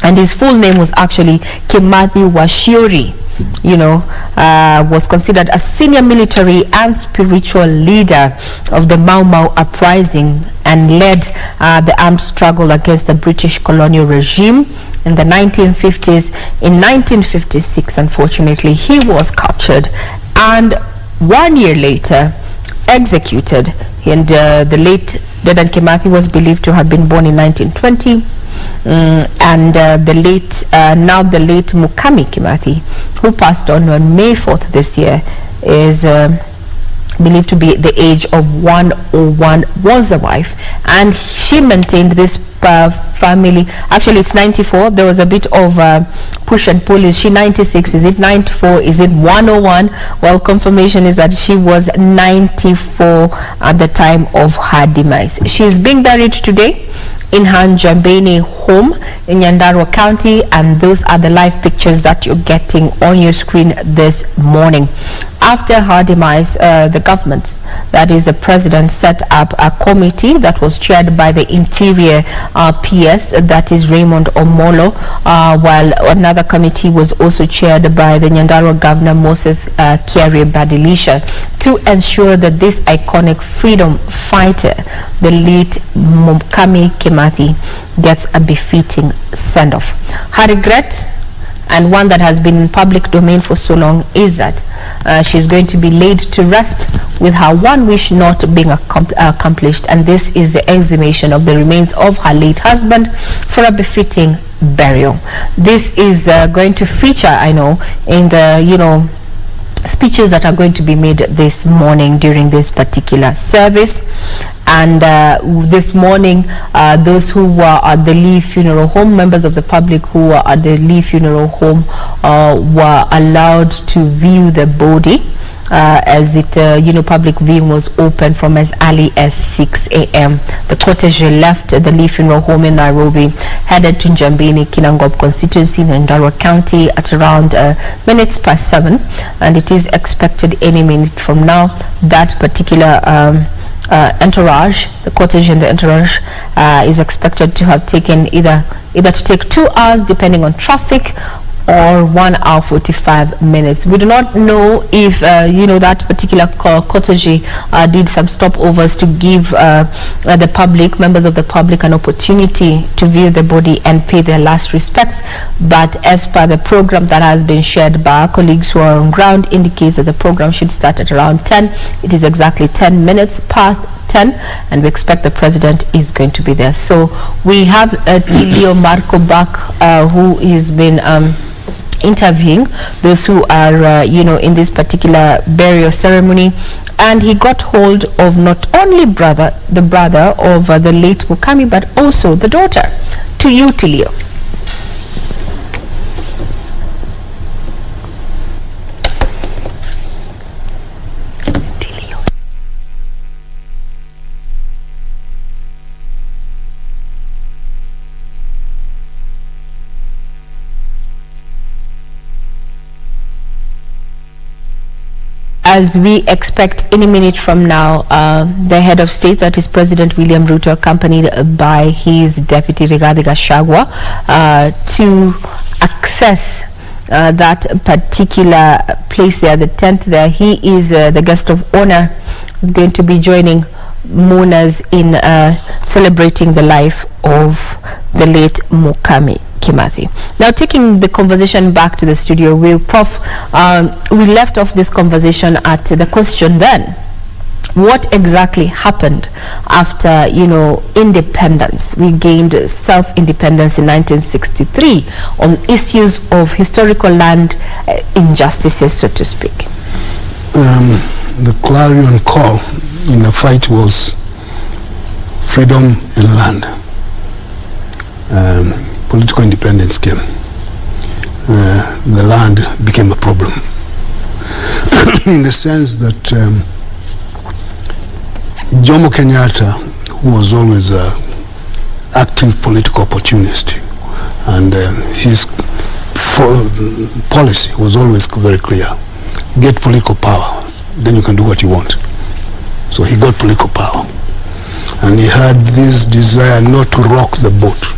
and his full name was actually Kimathi'S, was considered a senior military and spiritual leader of the Mau Mau uprising and led the armed struggle against the British colonial regime in the 1950s. In 1956, unfortunately, he was captured and 1 year later executed. And the late Dedan Kimathi was believed to have been born in 1920. And the late Mukami Kimathi, who passed on May 4th this year, is believed to be the age of 101, was a wife, and she maintained this family. Actually, it's 94. There was a bit of push and pull. Is she 96? Is it 94? Is it 101? Well, confirmation is that she was 94 at the time of her demise. She is being buried today in her Mutembei home in Nyandarua County, and those are the live pictures that you're getting on your screen this morning. After her demise, the government, that is the president, set up a committee that was chaired by the Interior PS, that is Raymond Omolo, while another committee was also chaired by the Nyandarua Governor Moses Kiari Badilisha, to ensure that this iconic freedom fighter, the late Mukami Kimathi, gets a befitting send-off. Her regret, and one that has been in public domain for so long, is that she's going to be laid to rest with her one wish not being accomplished, and this is the exhumation of the remains of her late husband for a befitting burial. This is going to feature, I know, in the speeches that are going to be made this morning during this particular service. And this morning, those who were at the Lee Funeral Home, members of the public who were at the Lee Funeral Home, were allowed to view the body, as it, public viewing was open from as early as 6 a.m. The cortege left the Lee Funeral Home in Nairobi, headed to Mutembei, Kinangop constituency in Nyandarua County at around 7:minutes, and it is expected any minute from now that particular entourage, the cortege and the entourage, is expected to have taken either to take 2 hours depending on traffic, or 1 hour 45 minutes. We do not know if that particular cortege did some stopovers to give the public, members of the public, an opportunity to view the body and pay their last respects. But as per the program that has been shared by our colleagues who are on ground, indicates that the program should start at around 10. It is exactly 10 minutes past 10, and we expect the president is going to be there. So we have Tilio Marco back, who has been interviewing those who are in this particular burial ceremony, and he got hold of not only the brother of the late Mukami, but also the daughter. To you, Tilio. As we expect any minute from now, the head of state, that is President William Ruto, accompanied by his deputy Rigathi to access that particular place there, the tent there. He is the guest of honor, is going to be joining mourners in celebrating the life of the late Mukami Kimathi. Now, taking the conversation back to the studio, we left off this conversation at the question then, what exactly happened after, independence? We gained self-independence in 1963 on issues of historical land injustices, so to speak. The clarion call in the fight was freedom and land. Political independence came. The land became a problem in the sense that Jomo Kenyatta, who was always an active political opportunist, and his policy was always very clear: get political power, then you can do what you want. So he got political power, and he had this desire not to rock the boat.